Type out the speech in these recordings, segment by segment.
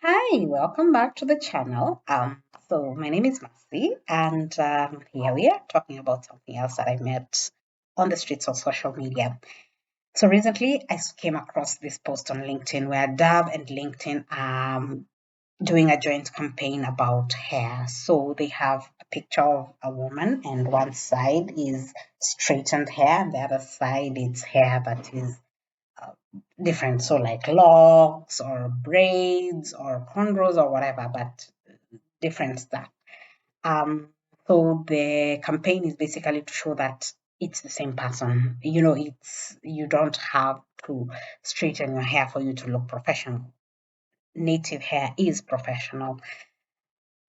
Hi, welcome back to the channel. So my name is Mercy, and here we are talking about something else that I met on the streets of social media. So recently, came across this post on LinkedIn where Dove and LinkedIn doing a joint campaign about hair. So they have a picture of a woman, and one side is straightened hair, and the other side is hair that is uh, different. So like locks or braids or cornrows or whatever, but different stuff. Um, so the campaign is basically to show that it's the same person. It's you don't have to straighten your hair for you to look professional. Native hair is professional.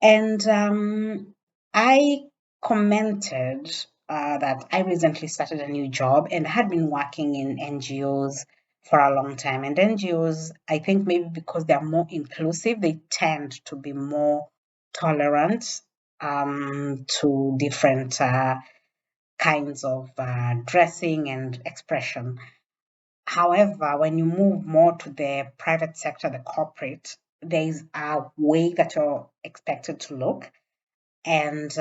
And I commented that I recently started a new job and had been working in NGOs for a long time. And NGOs, I think maybe because they're more inclusive, they tend to be more tolerant to different kinds of dressing and expression. However, when you move more to the private sector, the corporate, there is a way that you're expected to look and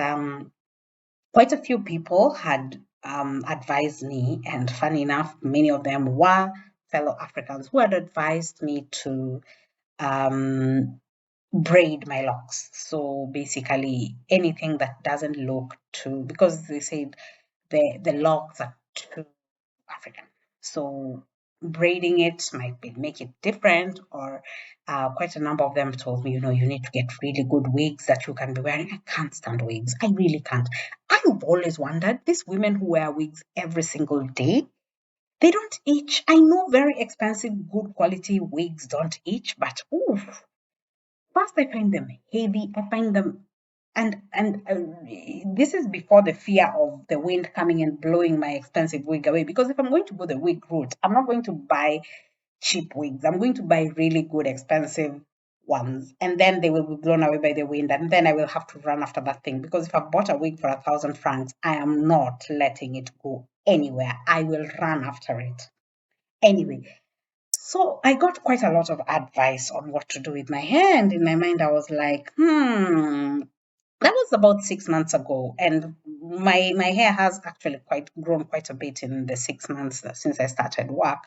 quite a few people had advised me, and funny enough, many of them were fellow Africans who had advised me to um, braid my locks. So basically, anything that doesn't look too, because they said the locks are too African. So braiding it might make it different, or quite a number of them told me, you need to get really good wigs that you can be wearing. I can't stand wigs. I really can't. I've always wondered these women who wear wigs every single day, they don't itch. I know very expensive, good quality wigs don't itch, but ooh, first I find them heavy. I find them and this is before the fear of the wind coming and blowing my expensive wig away. Because if I'm going to go the wig route, I'm not going to buy cheap wigs. I'm going to buy really good, expensive ones, and then they will be blown away by the wind, and then I will have to run after that thing. Because if I bought a wig for 1,000 francs, I am not letting it go anywhere. I will run after it anyway. So I got quite a lot of advice on what to do with my hair, and in my mind, I was like, that was about 6 months ago, and my hair has actually quite grown quite a bit in the 6 months since I started work,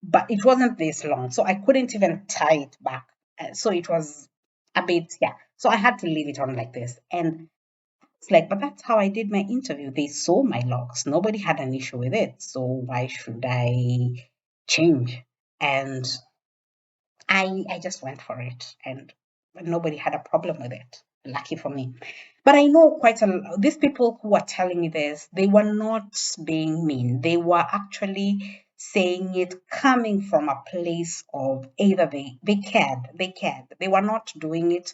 but it wasn't this long, so I couldn't even tie it back. So it was a bit, yeah. So I had to leave it on like this, and it's like, but that's how I did my interview. They saw my locks. Nobody had an issue with it, so why should I change? And I just went for it, and nobody had a problem with it. Lucky for me. But I know these people who were telling me this, they were not being mean. They were actually saying it coming from a place of either they cared. They were not doing it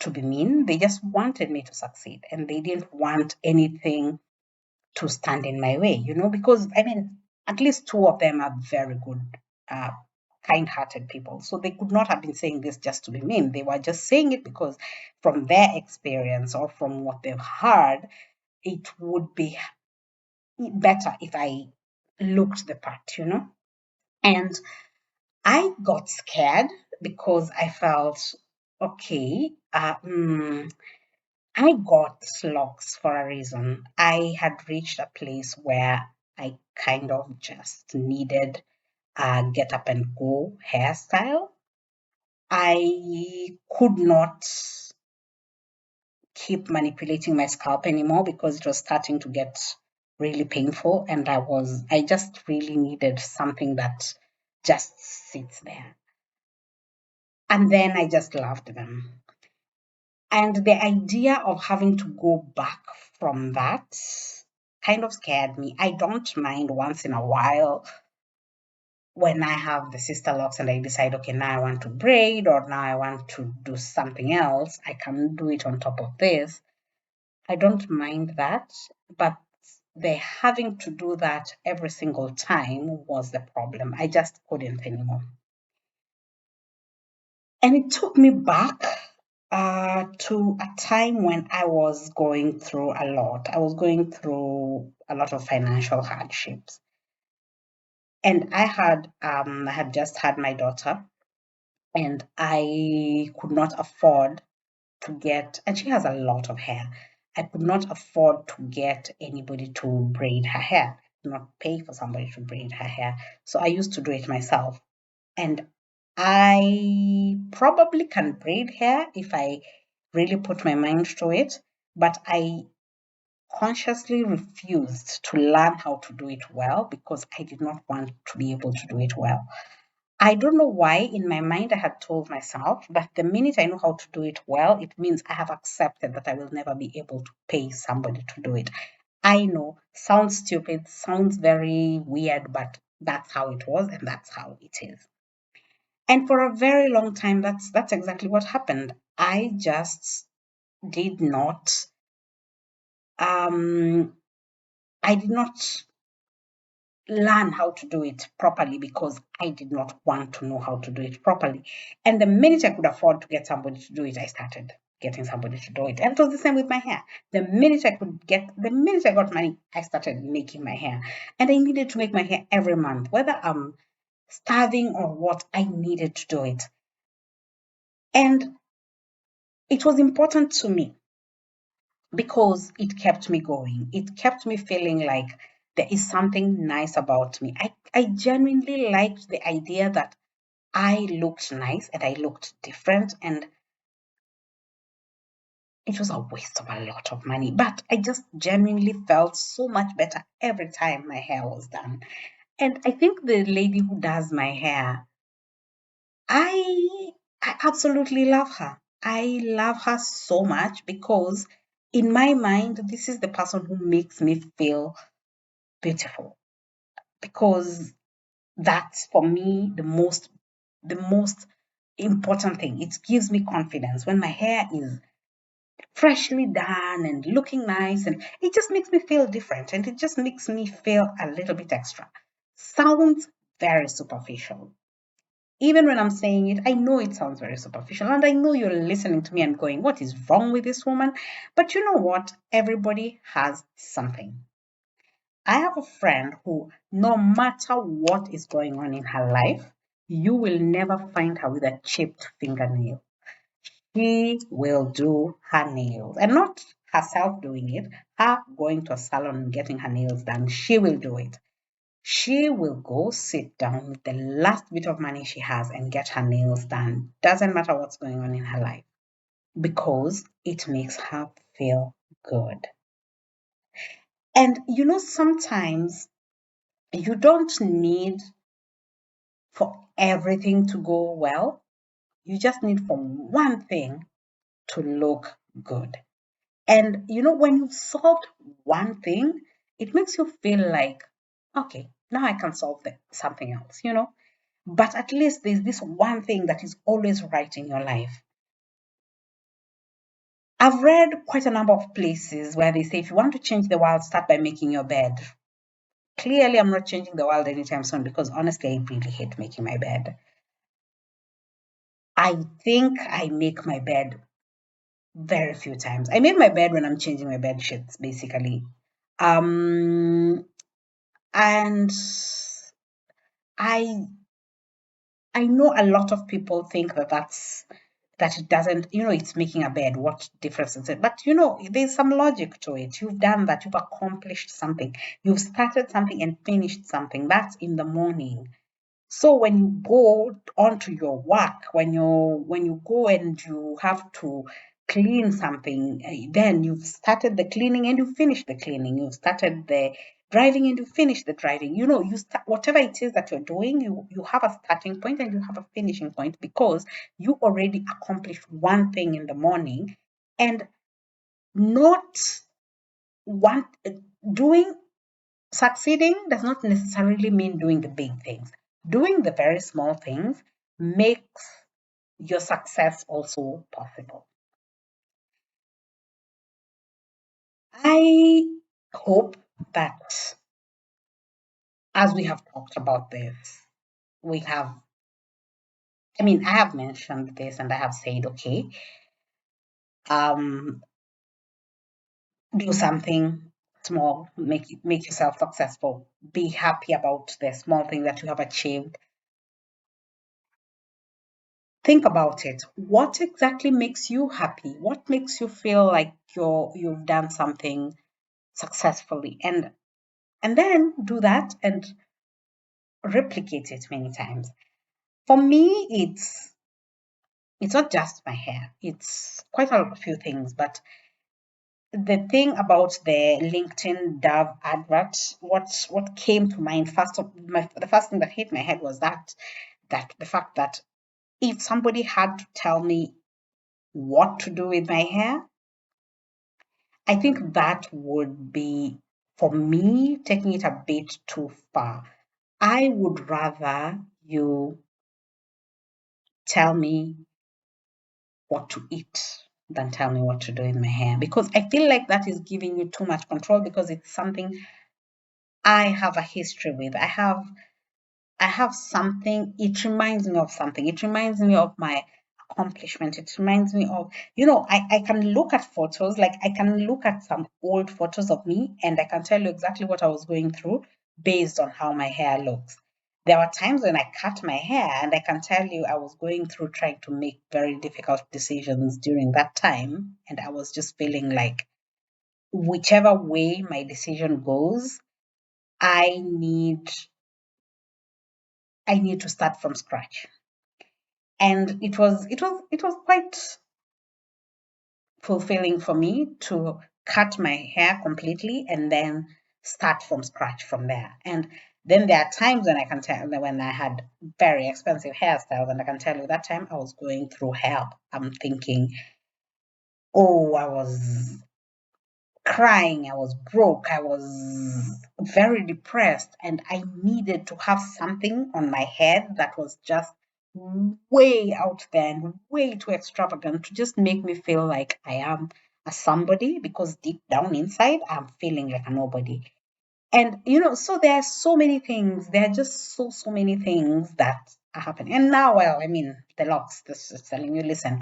to be mean. They just wanted me to succeed, and they didn't want anything to stand in my way, because I mean, at least two of them are very good, uh, kind hearted people. So they could not have been saying this just to be mean. They were just saying it because, from their experience or from what they've heard, it would be better if I looked the part. And I got scared because I felt, okay, I got locks for a reason. I had reached a place where I kind of just needed a get up and go hairstyle. I could not keep manipulating my scalp anymore because it was starting to get really painful, and I just really needed something that just sits there. And then I just loved them. And the idea of having to go back from that kind of scared me. I don't mind once in a while when I have the sister locks and I decide, okay, now I want to braid or now I want to do something else. I can do it on top of this. I don't mind that. But the having to do that every single time was the problem. I just couldn't anymore. And it took me back to a time when I was going through a lot. I was going through a lot of financial hardships. And I had just had my daughter. and I could not afford to get, and she has a lot of hair. I could not afford to get anybody to braid her hair, not pay for somebody to braid her hair. So I used to do it myself. And I probably can braid hair if I really put my mind to it, but I consciously refused to learn how to do it well because I did not want to be able to do it well. I don't know why in my mind I had told myself that the minute I know how to do it well, it means I have accepted that I will never be able to pay somebody to do it. I know, sounds stupid, sounds very weird, but that's how it was and that's how it is. And for a very long time, that's exactly what happened. I just did not um I did not learn how to do it properly because I did not want to know how to do it properly. And the minute I could afford to get somebody to do it, I started getting somebody to do it. And it was the same with my hair. The minute I got money, I started making my hair. And I needed to make my hair every month, whether I'm starving or what, I needed to do it. And it was important to me because it kept me going. It kept me feeling like there is something nice about me. I genuinely liked the idea that I looked nice and I looked different, and it was a waste of a lot of money. But I just genuinely felt so much better every time my hair was done. And I think the lady who does my hair, I I absolutely love her. I love her so much because in my mind, this is the person who makes me feel beautiful. Because that's for me the most important thing. It gives me confidence when my hair is freshly done and looking nice, and it just makes me feel different and it just makes me feel a little bit extra. Sounds very superficial. Even when I'm saying it, I know it sounds very superficial, and I know you're listening to me and going, what is wrong with this woman? But you know what? Everybody has something. I have a friend who, no matter what is going on in her life, you will never find her with a chipped fingernail. She will do her nails, and not herself doing it, her going to a salon and getting her nails done. She will do it. She will go sit down with the last bit of money she has and get her nails done. Doesn't matter what's going on in her life because it makes her feel good. And sometimes you don't need for everything to go well. You just need for one thing to look good. And when you've solved one thing, it makes you feel like, okay, now I can solve something else. But at least there's this one thing that is always right in your life. I've read quite a number of places where they say if you want to change the world, start by making your bed. Clearly, I'm not changing the world anytime soon because honestly, I really hate making my bed. I think I make my bed very few times. I make my bed when I'm changing my bed sheets, basically. Um, and I I know a lot of people think that it doesn't, it's making a bed. What difference is it? But there's some logic to it. You've done that. You've accomplished something. You've started something and finished something. That's in the morning. So when you go onto your work, when you go and you have to clean something, then you've started the cleaning and you finish the cleaning. You've started the driving and you finish the driving. You start whatever it is that you're doing, you have a starting point and you have a finishing point because you already accomplished one thing in the morning, and not one doing succeeding does not necessarily mean doing the big things. Doing the very small things makes your success also possible. I hope that as we have talked about this, we have, I have mentioned this and I have said, okay, um, do something small, make yourself successful, be happy about the small thing that you have achieved. think about it. What exactly makes you happy? What makes you feel like you've done something successfully? And then do that and replicate it many times. For me, it's not just my hair. It's quite a few things, but the thing about the LinkedIn Dove advert, what came to mind first, the first thing that hit my head was that the fact that if somebody had to tell me what to do with my hair, I think that would be, for me, taking it a bit too far. I would rather you tell me what to eat than tell me what to do with my hair, because I feel like that is giving you too much control, because it's something I have a history with. I have something, it reminds me of something. It reminds me of my accomplishment. It reminds me of, I can look at photos, like I can look at some old photos of me and I can tell you exactly what I was going through based on how my hair looks. There were times when I cut my hair and I can tell you I was going through trying to make very difficult decisions during that time. And I was just feeling like whichever way my decision goes, I need I need to start from scratch. And it was quite fulfilling for me to cut my hair completely and then start from scratch from there. And then there are times when I can tell that when I had very expensive hairstyles, and I can tell you that time I was going through hell. I'm thinking, oh, I was crying, I was broke, I was very depressed, and I needed to have something on my head that was just way out there and way too extravagant to just make me feel like I am a somebody, because deep down inside, I'm feeling like a nobody. And so there are so many things, there are just so many things that are happening. And now, well, I mean, the locks, this is telling you, listen,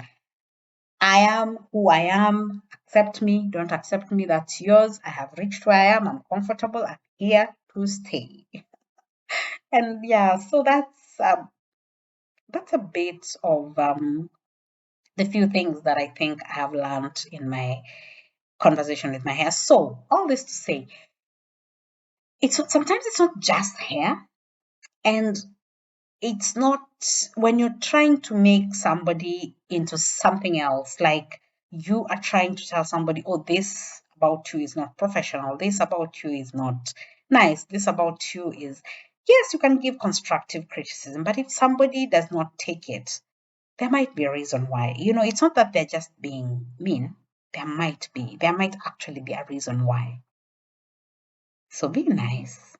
I am who I am. Accept me, don't accept me, that's yours. I have reached where I am. I'm comfortable. I'm here to stay. And yeah, so that's a bit of the few things that I think I have learned in my conversation with my hair. So all this to say, sometimes it's not just hair, and it's not, when you're trying to make somebody into something else, like you are trying to tell somebody, oh, this about you is not professional, this about you is not nice, this about you is, yes, you can give constructive criticism, but if somebody does not take it, there might be a reason why. It's not that they're just being mean. There might actually be a reason why. So be nice.